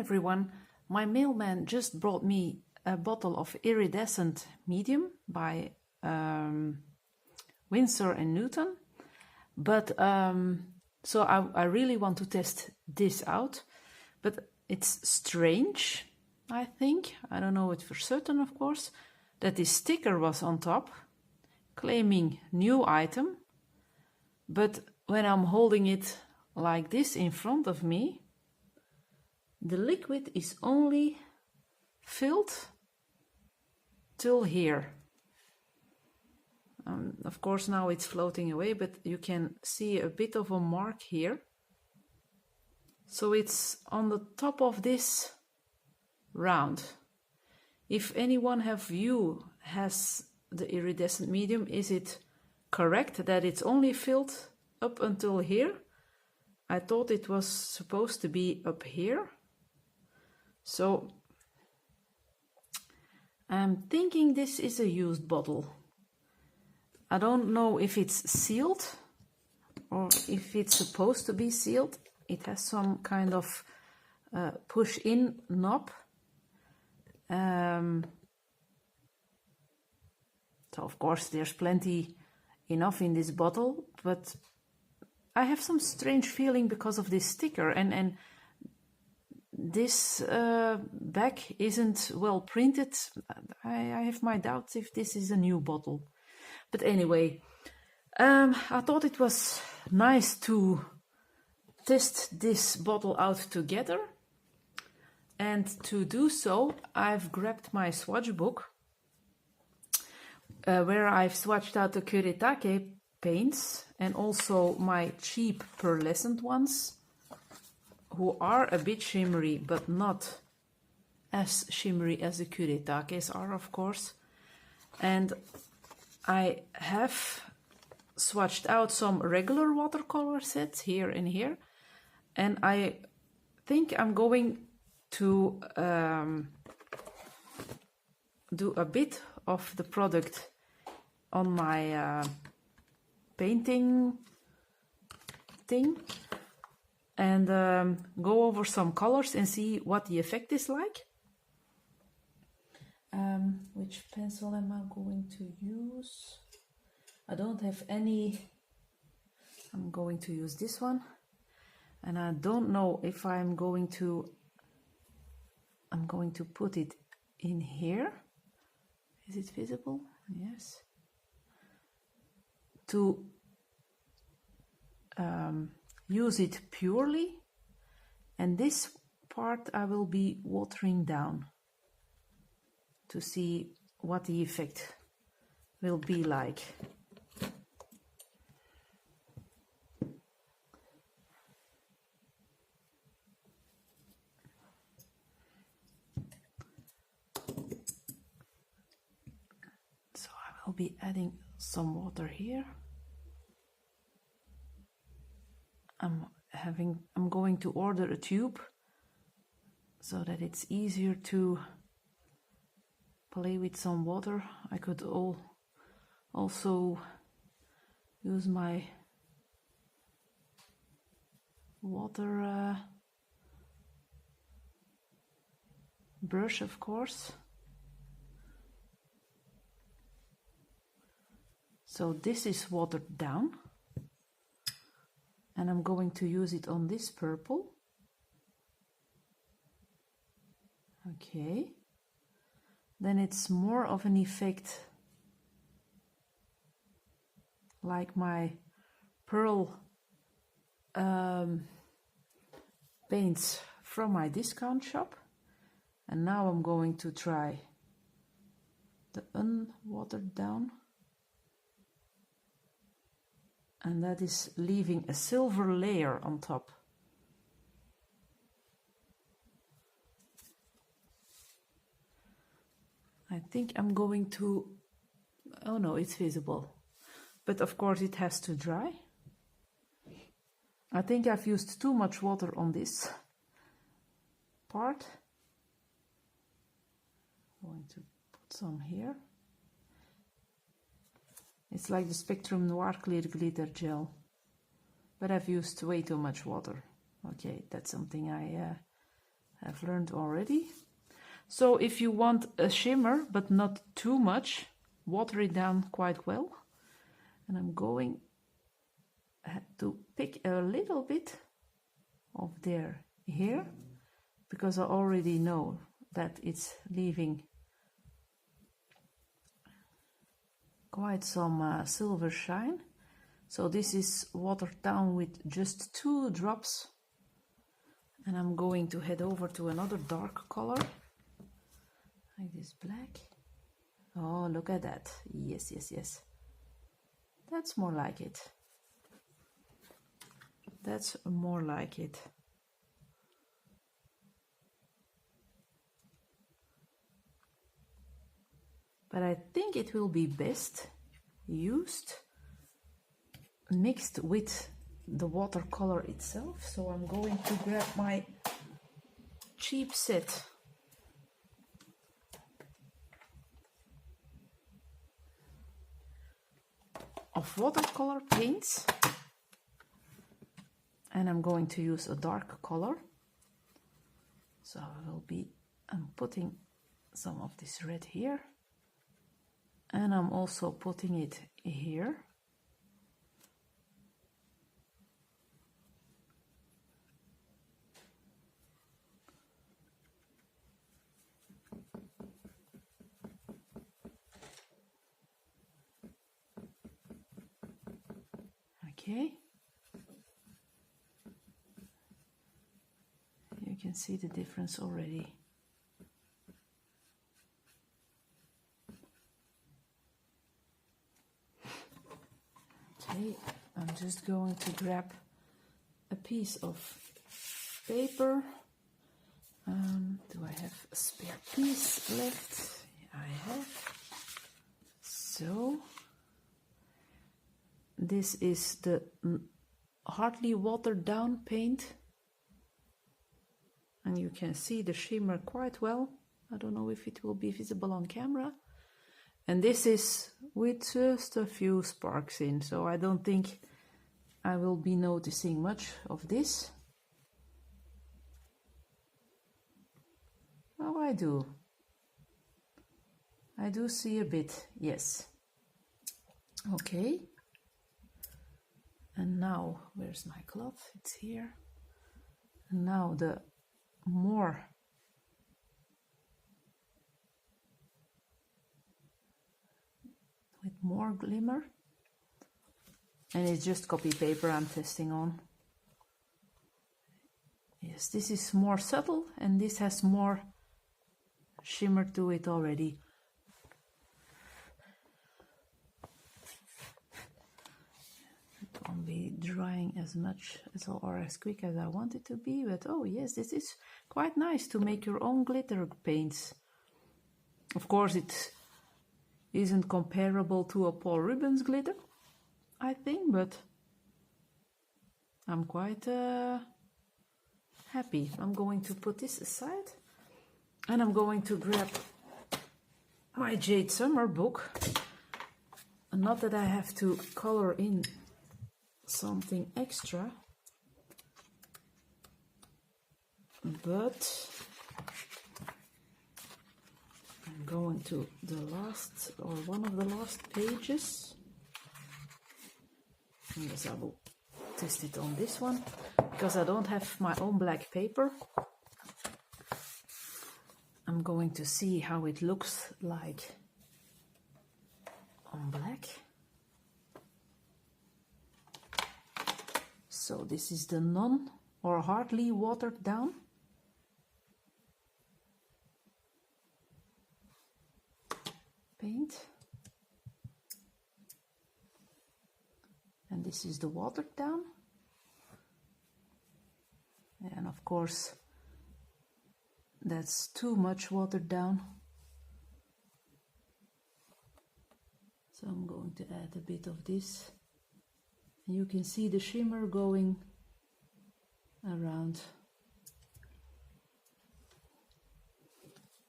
everyone. My mailman just brought me a bottle of iridescent medium by Winsor and Newton. But so I really want to test this out. But it's strange, I think. I don't know it for certain, of course, that this sticker was on top claiming new item. But when I'm holding it like this in front of me, the liquid is only filled till here. Of course now it's floating away, but you can see a bit of a mark here. So it's on the top of this round. If anyone of you has the iridescent medium, is it correct that it's only filled up until here? I thought it was supposed to be up here. So I'm thinking this is a used bottle. I don't know if it's sealed or if it's supposed to be sealed. It has some kind of push-in knob. So of course there's plenty enough in this bottle, but I have some strange feeling because of this sticker, and this back isn't well printed. I have my doubts if this is a new bottle. But anyway, I thought it was nice to test this bottle out together. And to do so, I've grabbed my swatch book, where I've swatched out the Kuretake paints and also my cheap pearlescent ones, who are a bit shimmery, but not as shimmery as the Kuretakes are, of course. And I have swatched out some regular watercolor sets here and here, and I think I'm going to do a bit of the product on my painting thing and go over some colors and see what the effect is like. Which pencil am I going to use? I don't have any. I'm going to use this one, and I don't know if I'm going to put it in here. Is it visible? Yes. To use it purely, and this part I will be watering down to see what the effect will be like. So I will be adding some water here. I'm going to order a tube so that it's easier to play with some water. I could also use my water brush, of course. So this is watered down, and I'm going to use it on this purple. Okay. Then it's more of an effect like my pearl paints from my discount shop. And now I'm going to try the unwatered down. And that is leaving a silver layer on top. I think I'm going to, oh no, it's visible. But of course it has to dry. I think I've used too much water on this part. I'm going to put some here. It's like the Spectrum Noir Clear Glitter Gel. But I've used way too much water. Okay, that's something I I've learned already. So if you want a shimmer, but not too much, water it down quite well. And I'm going to pick a little bit of there here, because I already know that it's leaving quite some silver shine. So this is watered down with just 2 drops. And I'm going to head over to another dark color, like this black. Oh, look at that. Yes, yes, yes. That's more like it. That's more like it. But I think it will be best used mixed with the watercolor itself. So I'm going to grab my cheap set of watercolor paints, and I'm going to use a dark color. So I'm putting some of this red here, and I'm also putting it here. Okay, you can see the difference already. Okay, I'm just going to grab a piece of paper. Do I have a spare piece left? I have. So this is the hardly watered down paint, and you can see the shimmer quite well. I don't know if it will be visible on camera. And this is with just a few sparks in, so I don't think I will be noticing much of this. Oh, I do. I do see a bit, yes. Okay. And now, where's my cloth? It's here. And now with more glimmer. And it's just copy paper I'm testing on. Yes, this is more subtle, and this has more shimmer to it already. It won't be drying as much or as quick as I want it to be, but oh yes, this is quite nice to make your own glitter paints. Of course, it isn't comparable to a Paul Rubens glitter, I think, but I'm quite happy. I'm going to put this aside, and I'm going to grab my Jade Summer book. Not that I have to color in something extra, but I'm going to the last, or one of the last pages. Yes, I will test it on this one, because I don't have my own black paper. I'm going to see how it looks like on black. So this is the non or hardly watered down. Paint. And this is the watered down. And of course, that's too much watered down. So I'm going to add a bit of this. You can see the shimmer going around.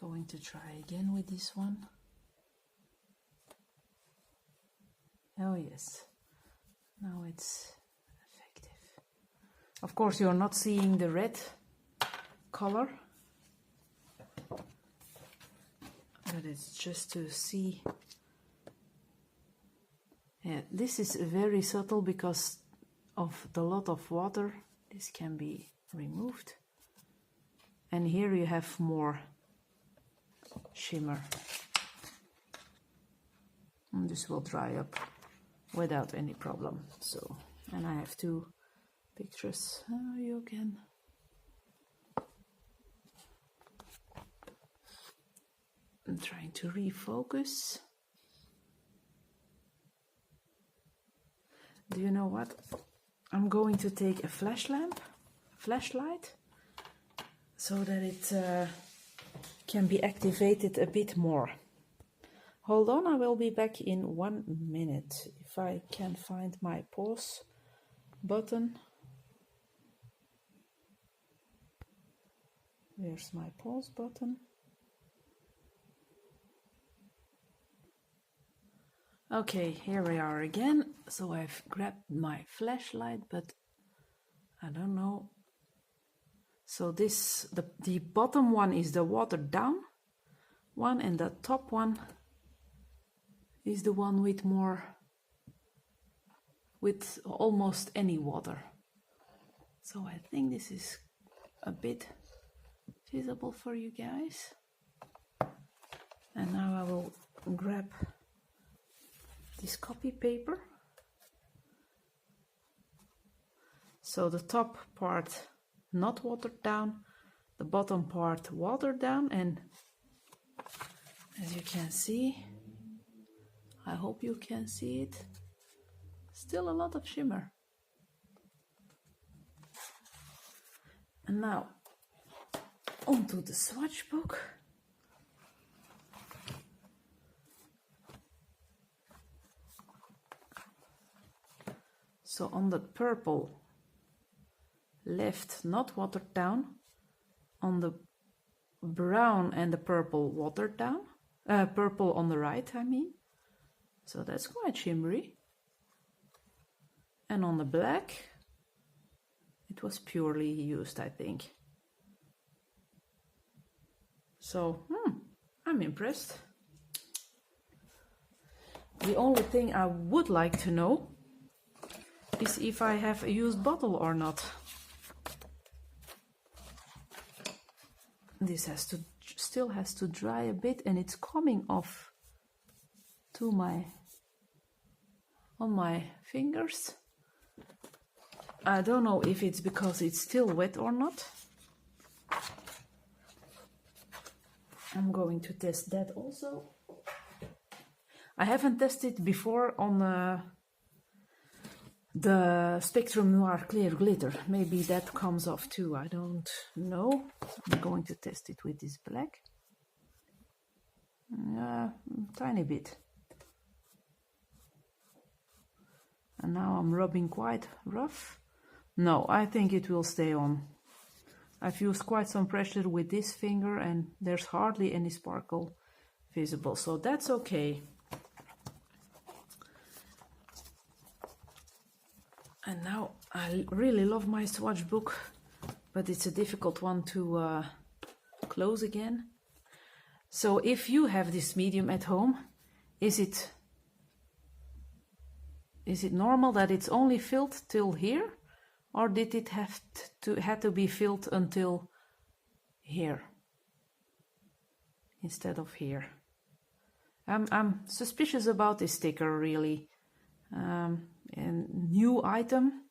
Going to try again with this one. Oh yes, now it's effective. Of course, you're not seeing the red color but it's just to see. Yeah, this is very subtle because of the lot of water. This can be removed. And here you have more shimmer. And this will dry up without any problem. So, and I have 2 pictures. You can. I'm trying to refocus. Do you know what? I'm going to take a flashlight, so that it can be activated a bit more. Hold on, I will be back in 1 minute. If I can find my pause button. Where's my pause button? Okay, here we are again. So I've grabbed my flashlight, but I don't know. So this, the bottom one is the watered down one, and the top one is the one with almost any water. So I think this is a bit visible for you guys. And now I will grab this copy paper. So the top part not watered down, the bottom part watered down, and as you can see, I hope you can see it, still a lot of shimmer. And now onto the swatch book. So on the purple left, not watered down, on the brown and the purple watered down, purple on the right, I mean. So that's quite shimmery. And on the black, it was purely used, I think. So, I'm impressed. The only thing I would like to know is if I have a used bottle or not. This still has to dry a bit, and it's coming off to on my fingers. I don't know if it's because it's still wet or not. I'm going to test that also. I haven't tested before on the Spectrum Noir Clear Glitter. Maybe that comes off too, I don't know. I'm going to test it with this black. Tiny bit. And now I'm rubbing quite rough. No, I think it will stay on. I've used quite some pressure with this finger and there's hardly any sparkle visible, so that's okay. And now I really love my swatch book, but it's a difficult one to close again. So if you have this medium at home, is it normal that it's only filled till here, or did it had to be filled until here instead of here? I'm suspicious about this sticker, really. And new item,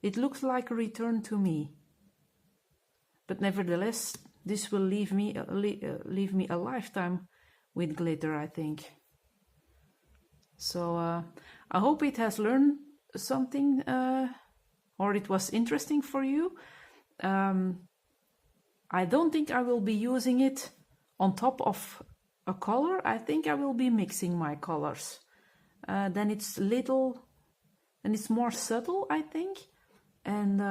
it looks like a return to me, but nevertheless this will leave me a lifetime with glitter, I think. So I hope it has learned something, or it was interesting for you. I don't think I will be using it on top of a color. I think I will be mixing my colors. Then it's more subtle, I think. And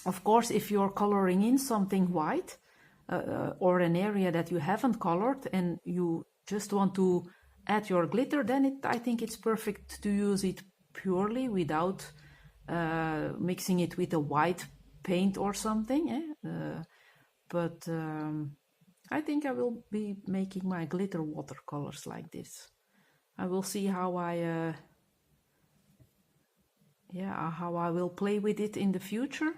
of course, if you're coloring in something white or an area that you haven't colored and you just want to add your glitter, then I think it's perfect to use it purely without mixing it with a white paint or something. But I think I will be making my glitter watercolors like this. I will see how how I will play with it in the future.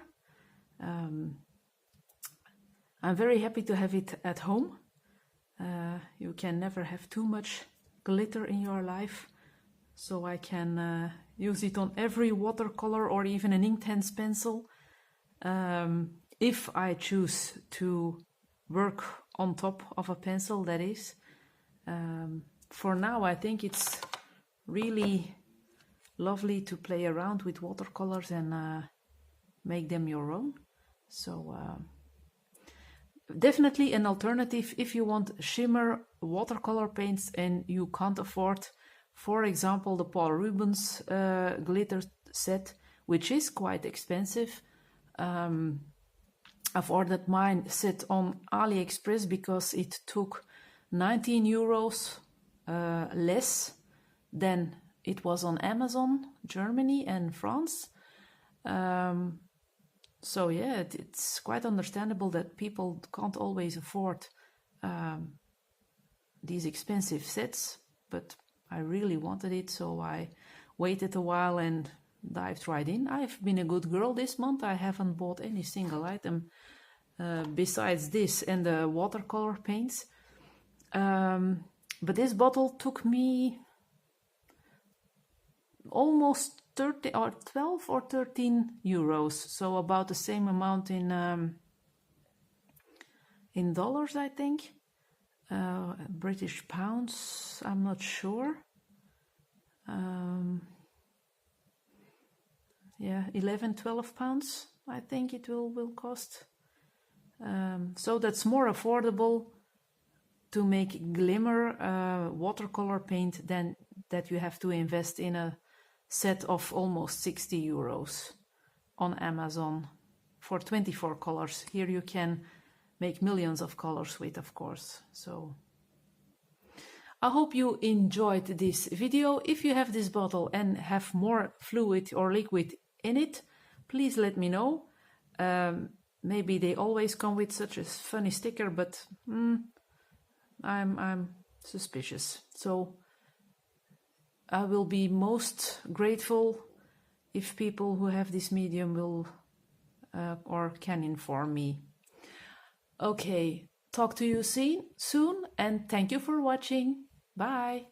I'm very happy to have it at home. You can never have too much glitter in your life, so I can use it on every watercolor or even an Inktense pencil, if I choose to work on top of a pencil, that is. For now, I think it's really lovely to play around with watercolors and make them your own. So definitely an alternative if you want shimmer watercolor paints and you can't afford, for example, the Paul Rubens glitter set, which is quite expensive. I've ordered mine set on AliExpress because it took 19 euros less than it was on Amazon, Germany and France. So yeah, it's quite understandable that people can't always afford these expensive sets, but I really wanted it, so I waited a while and dived right in. I've been a good girl this month. I haven't bought any single item besides this and the watercolor paints. But this bottle took me almost 30 or 12 or 13 euros, so about the same amount in dollars, I think. British pounds, I'm not sure. Yeah, 11-12 pounds I think it will cost. So that's more affordable to make glimmer watercolor paint than that you have to invest in a set of almost 60 euros on Amazon for 24 colors. Here you can make millions of colors with, of course. So I hope you enjoyed this video. If you have this bottle and have more fluid or liquid in it, please let me know. Maybe they always come with such a funny sticker, but I'm suspicious. So I will be most grateful if people who have this medium will or can inform me. Okay, talk to you soon and thank you for watching. Bye.